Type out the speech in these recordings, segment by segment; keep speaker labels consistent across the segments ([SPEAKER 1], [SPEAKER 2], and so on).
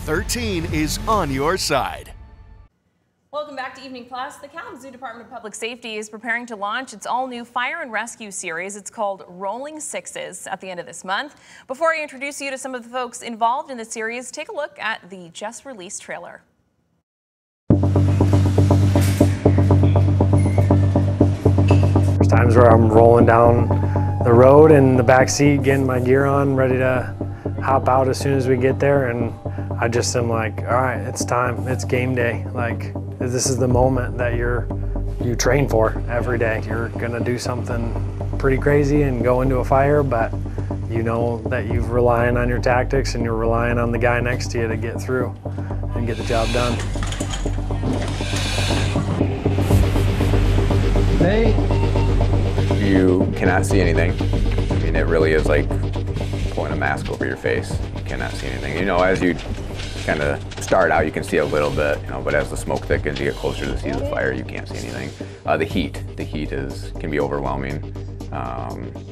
[SPEAKER 1] 13 is on your side.
[SPEAKER 2] Welcome back to Evening Plus. The Kalamazoo Department of Public Safety is preparing to launch its all-new fire and rescue series. It's called Rolling Sixes at the end of this month. Before I introduce you to some of the folks involved in the series, take a look at the just released trailer.
[SPEAKER 3] There's times where I'm rolling down the road in the back seat, getting my gear on, ready to hop out as soon as we get there, and I just am like, all right, it's time, it's game day. Like, this is the moment that you train for every day. You're gonna do something pretty crazy and go into a fire, but you know that you're relying on your tactics and you're relying on the guy next to you to get through and get the job done.
[SPEAKER 4] You cannot see anything. I mean, it really is like pulling a mask over your face. You cannot see anything. You know, as you kind of start out, you can see a little bit, you know, but as the smoke thickens, you get closer to the seat of the fire, you can't see anything. The heat can be overwhelming.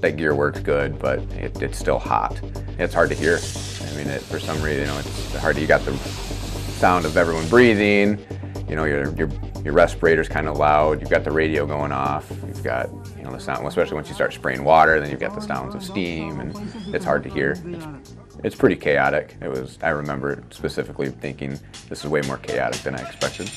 [SPEAKER 4] That gear works good, but it's still hot. It's hard to hear. I mean, for some reason, you know, it's hard. You got the sound of everyone breathing. You know, your respirator's kind of loud. You've got the radio going off. You've got, you know, the sound, especially once you start spraying water, then you've got the sounds of steam, and it's hard to hear. It's pretty chaotic. I remember specifically thinking this is way more chaotic than I expected.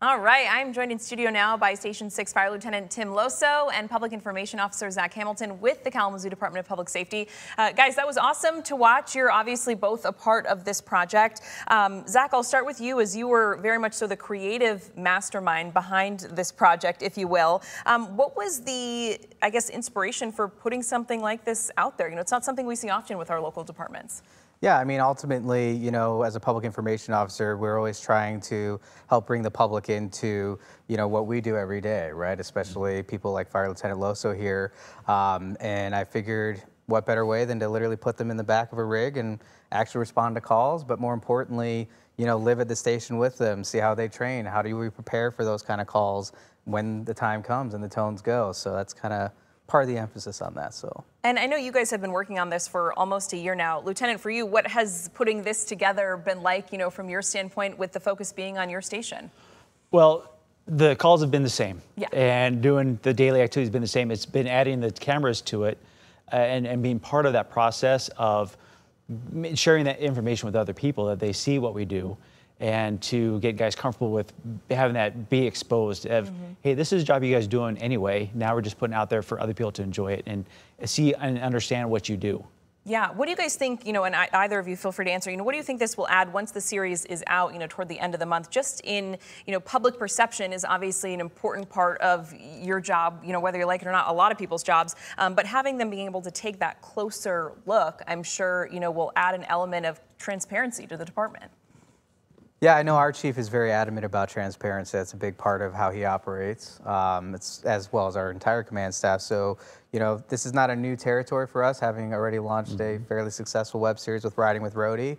[SPEAKER 2] All right, I'm joined in studio now by Station 6 Fire Lieutenant Tim Loso and Public Information Officer Zach Hamilton with the Kalamazoo Department of Public Safety. Guys, that was awesome to watch. You're obviously both a part of this project. Zach, I'll start with you, as you were very much so the creative mastermind behind this project, if you will. What was the, I guess, inspiration for putting something like this out there? You know, it's not something we see often with our local departments.
[SPEAKER 5] Yeah, I mean, ultimately, you know, as a public information officer, we're always trying to help bring the public into, you know, what we do every day, right? Especially people like Fire Lieutenant Loso here. And I figured what better way than to literally put them in the back of a rig and actually respond to calls, but more importantly, you know, live at the station with them, see how they train, how do we prepare for those kind of calls when the time comes and the tones go. So that's kind of part of the emphasis on that. So.
[SPEAKER 2] And I know you guys have been working on this for almost a year now. Lieutenant, for you, what has putting this together been like, you know, from your standpoint, with the focus being on your station?
[SPEAKER 6] Well, the calls have been the same.
[SPEAKER 2] Yeah.
[SPEAKER 6] And doing the daily activities have been the same. It's been adding the cameras to it and being part of that process of sharing that information with other people, that they see what we do, and to get guys comfortable with having that be exposed of, hey, this is a job you guys are doing anyway. Now we're just putting it out there for other people to enjoy it and see and understand what you do.
[SPEAKER 2] Yeah, what do you guys think, you know, and either of you feel free to answer, you know, what do you think this will add once the series is out, you know, toward the end of the month? Just in, you know, public perception is obviously an important part of your job, you know, whether you like it or not, a lot of people's jobs, but having them being able to take that closer look, I'm sure, you know, will add an element of transparency to the department.
[SPEAKER 5] Yeah, I know our chief is very adamant about transparency. That's a big part of how he operates, it's, as well as our entire command staff. So, you know, this is not a new territory for us, having already launched a fairly successful web series with Riding with Roadie,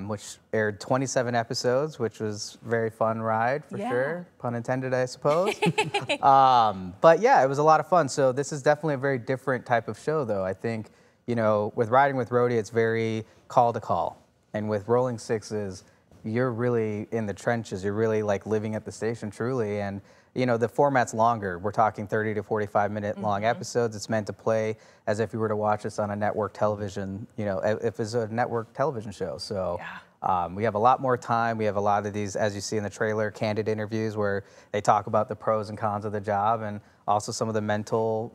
[SPEAKER 5] which aired 27 episodes, which was a very fun ride for sure. Pun intended, I suppose. But yeah, it was a lot of fun. So this is definitely a very different type of show, though. I think, you know, with Riding with Roadie, it's very call to call. And with Rolling Sixes, you're really in the trenches. You're really like living at the station truly. And, you know, the format's longer. We're talking 30 to 45 minute long episodes. It's meant to play as if you were to watch this on a network television, you know, if it's a network television show. So We have a lot more time. We have a lot of these, as you see in the trailer, candid interviews where they talk about the pros and cons of the job and also some of the mental,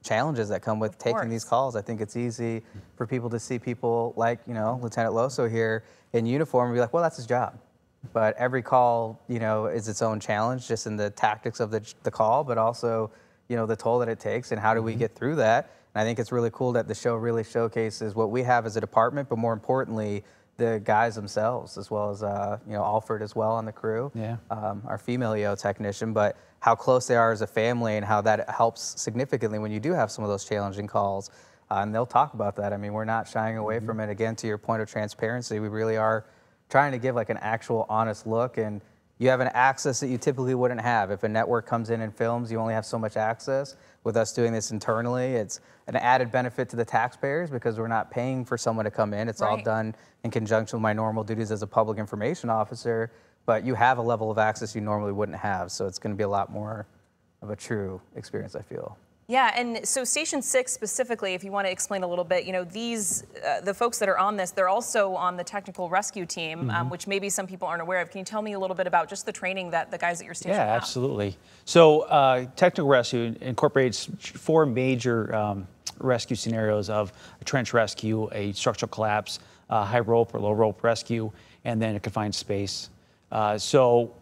[SPEAKER 5] challenges that come with taking these calls. I think it's easy for people to see people like, Lieutenant Loso here in uniform and be like, well, that's his job. But every call, is its own challenge, just in the tactics of the call, but also, the toll that it takes and how do we get through that. And I think it's really cool that the show really showcases what we have as a department, but more importantly, the guys themselves, as well as, Alfred as well on the crew, our female EO technician, but how close they are as a family and how that helps significantly when you do have some of those challenging calls. And they'll talk about that. I mean, we're not shying away from it. Again, to your point of transparency, we really are trying to give like an actual honest look, and you have an access that you typically wouldn't have. If a network comes in and films, you only have so much access. With us doing this internally, it's an added benefit to the taxpayers because we're not paying for someone to come in. It's all done in conjunction with my normal duties as a public information officer, but you have a level of access you normally wouldn't have. So it's going to be a lot more of a true experience, I feel.
[SPEAKER 2] Yeah, and so Station 6 specifically, if you want to explain a little bit, these, the folks that are on this, they're also on the technical rescue team, which maybe some people aren't aware of. Can you tell me a little bit about just the training that the guys at your station have?
[SPEAKER 6] Yeah, absolutely. So technical rescue incorporates 4 major rescue scenarios of a trench rescue, a structural collapse, high rope or low rope rescue, and then a confined space. So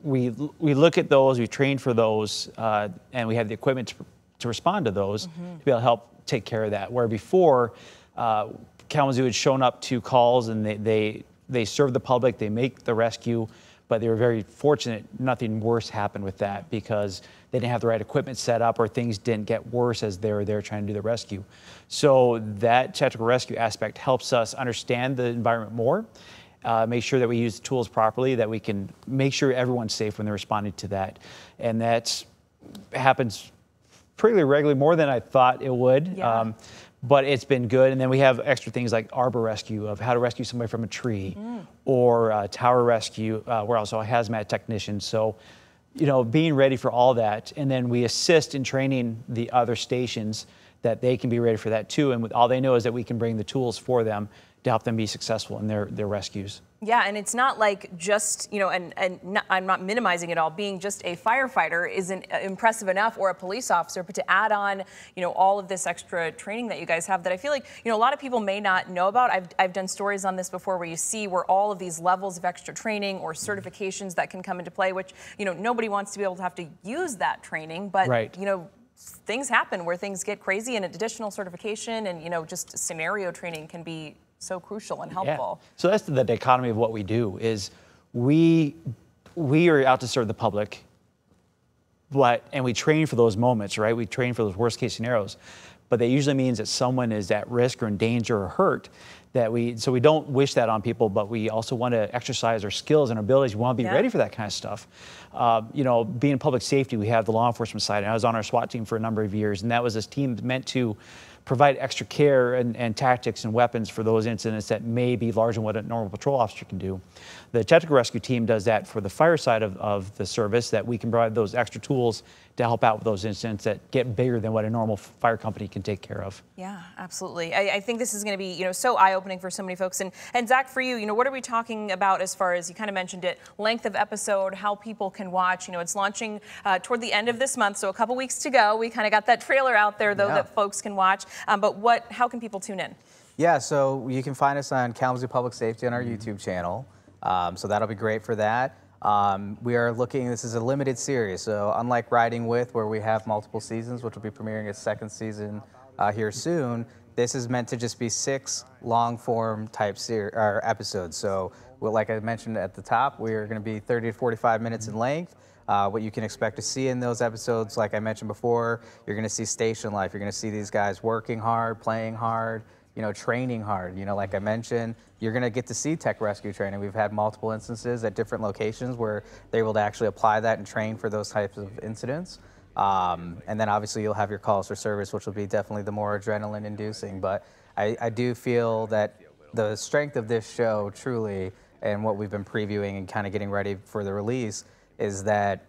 [SPEAKER 6] we look at those, we train for those, and we have the equipment to respond to those, to be able to help take care of that. Where before, Kalamazoo had shown up to calls and they serve the public, they make the rescue, but they were very fortunate nothing worse happened with that because they didn't have the right equipment set up or things didn't get worse as they were there trying to do the rescue. So that technical rescue aspect helps us understand the environment more, make sure that we use the tools properly, that we can make sure everyone's safe when they're responding to that. And that happens pretty regularly, more than I thought it would.
[SPEAKER 2] Yeah.
[SPEAKER 6] But it's been good. And then we have extra things like arbor rescue of how to rescue somebody from a tree, or tower rescue. We're also a hazmat technician. So, being ready for all that. And then we assist in training the other stations that they can be ready for that too. And all they know is that we can bring the tools for them to help them be successful in their rescues.
[SPEAKER 2] Yeah, and it's not like just, I'm not minimizing it all, being just a firefighter isn't impressive enough, or a police officer, but to add on, all of this extra training that you guys have that I feel like, a lot of people may not know about. I've done stories on this before where you see where all of these levels of extra training or certifications that can come into play, which, nobody wants to be able to have to use that training, but, things happen where things get crazy, and additional certification and, just scenario training can be so crucial and helpful.
[SPEAKER 6] Yeah. So that's the dichotomy of what we do is we are out to serve the public, and we train for those moments, right? We train for those worst case scenarios, but that usually means that someone is at risk or in danger or hurt. So we don't wish that on people, but we also want to exercise our skills and our abilities. We want to be ready for that kind of stuff. Being in public safety, we have the law enforcement side, and I was on our SWAT team for a number of years, and that was this team meant to provide extra care and tactics and weapons for those incidents that may be larger than what a normal patrol officer can do. The technical rescue team does that for the fire side of the service, that we can provide those extra tools to help out with those incidents that get bigger than what a normal fire company can take care of.
[SPEAKER 2] Yeah, absolutely. I think this is going to be, so eye-opening for so many folks. And Zach, for you, what are we talking about as far as, you kind of mentioned it, length of episode, how people can watch? It's launching toward the end of this month, so a couple weeks to go. We kind of got that trailer out there, though, that folks can watch. But how can people tune in? Yeah,
[SPEAKER 5] so you can find us on Kalamazoo Public Safety on our YouTube channel. So that'll be great for that. We are looking, this is a limited series, so unlike Riding With, where we have multiple seasons, which will be premiering its 2nd season here soon, this is meant to just be 6 long-form type episodes. So, like I mentioned at the top, we are going to be 30 to 45 minutes in length. What you can expect to see in those episodes, like I mentioned before, you're going to see station life. You're going to see these guys working hard, playing hard, training hard. Like I mentioned, you're going to get to see tech rescue training. We've had multiple instances at different locations where they're able to actually apply that and train for those types of incidents. And then obviously you'll have your calls for service, which will be definitely the more adrenaline inducing. But I do feel that the strength of this show truly, and what we've been previewing and kind of getting ready for the release, is that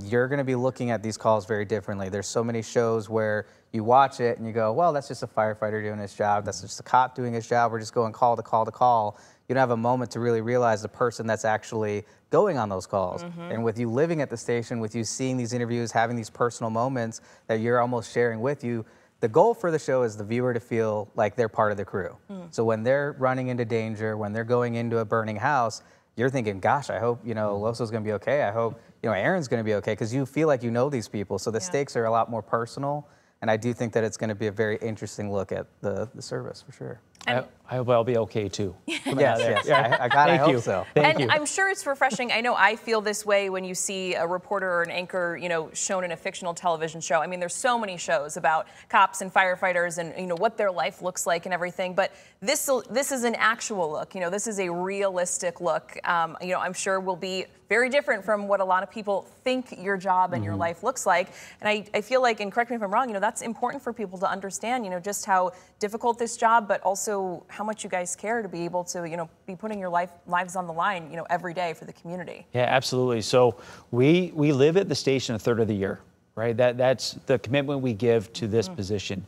[SPEAKER 5] you're going to be looking at these calls very differently. There's so many shows where you watch it and you go, well, that's just a firefighter doing his job. That's just a cop doing his job. We're just going call to call to call. you don't have a moment to really realize the person that's actually going on those calls. And with you living at the station, with you seeing these interviews, having these personal moments that you're almost sharing with you, the goal for the show is the viewer to feel like they're part of the crew. So when they're running into danger, when they're going into a burning house, you're thinking, gosh, I hope, Loso's gonna be okay. I hope, Aaron's gonna be okay, because you feel like you know these people. So the stakes are a lot more personal. And I do think that it's gonna be a very interesting look at the service, for sure.
[SPEAKER 6] I hope I'll be okay too.
[SPEAKER 5] Yes. I hope so.
[SPEAKER 6] Thank you.
[SPEAKER 2] I'm sure it's refreshing. I know I feel this way when you see a reporter or an anchor, shown in a fictional television show. I mean, there's so many shows about cops and firefighters and what their life looks like and everything. But this is an actual look. This is a realistic look. I'm sure will be very different from what a lot of people think your job and your life looks like. And I feel like, and correct me if I'm wrong, that's important for people to understand, just how difficult this job, but also how much you guys care to be able to, be putting your lives on the line, every day for the community.
[SPEAKER 6] Yeah, absolutely. So we live at the station a third of the year, right? That's the commitment we give to this position.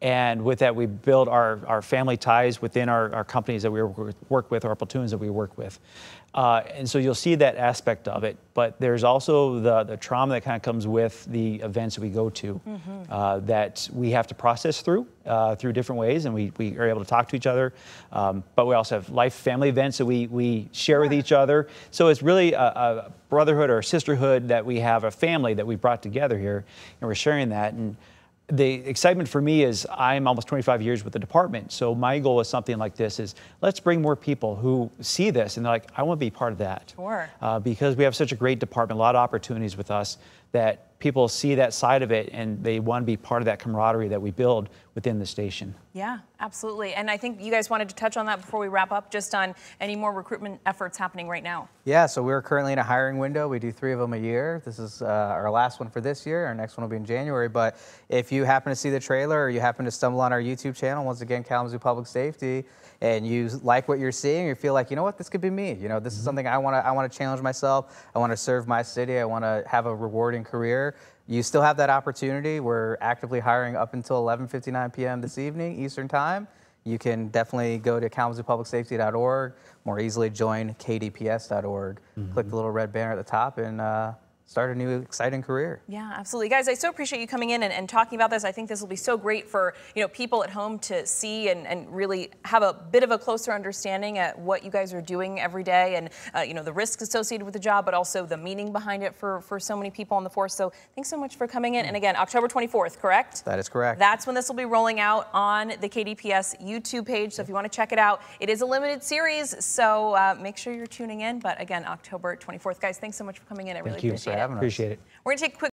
[SPEAKER 6] And with that, we build our family ties within our companies that we work with, our platoons that we work with. And so you'll see that aspect of it. But there's also the trauma that kind of comes with the events that we go to that we have to process through different ways. And we are able to talk to each other. But we also have family events that we share with each other. So it's really a brotherhood or a sisterhood that we have, a family that we brought together here. And we're sharing that. And the excitement for me is I'm almost 25 years with the department. So my goal with something like this is let's bring more people who see this and they're like, I want to be part of that.
[SPEAKER 2] Sure.
[SPEAKER 6] Because we have such a great department, a lot of opportunities with us that people see that side of it and they want to be part of that camaraderie that we build within the station.
[SPEAKER 2] Yeah, absolutely. And I think you guys wanted to touch on that before we wrap up, just on any more recruitment efforts happening right now.
[SPEAKER 5] Yeah, so we're currently in a hiring window. We do 3 of them a year. This is our last one for this year. Our next one will be in January. But if you happen to see the trailer or you happen to stumble on our YouTube channel, once again, Kalamazoo Public Safety, and you like what you're seeing, you feel like, you know what, this could be me. This is something I want to challenge myself. I want to serve my city. I want to have a rewarding career. You still have that opportunity. We're actively hiring up until 11:59 p.m. this evening, Eastern Time. You can definitely go to KalamazooPublicSafety.org, more easily join KDPS.org. Click the little red banner at the top and start a new exciting career.
[SPEAKER 2] Yeah, absolutely. Guys, I so appreciate you coming in and talking about this. I think this will be so great for people at home to see and really have a bit of a closer understanding at what you guys are doing every day and the risks associated with the job, but also the meaning behind it for so many people on the force. So thanks so much for coming in. And again, October 24th, correct?
[SPEAKER 5] That is correct.
[SPEAKER 2] That's when this will be rolling out on the KDPS YouTube page. So if you want to check it out, it is a limited series. So make sure you're tuning in. But again, October 24th. Guys, thanks so much for coming in. I really appreciate it.
[SPEAKER 6] Appreciate it.
[SPEAKER 2] We're going to take a quick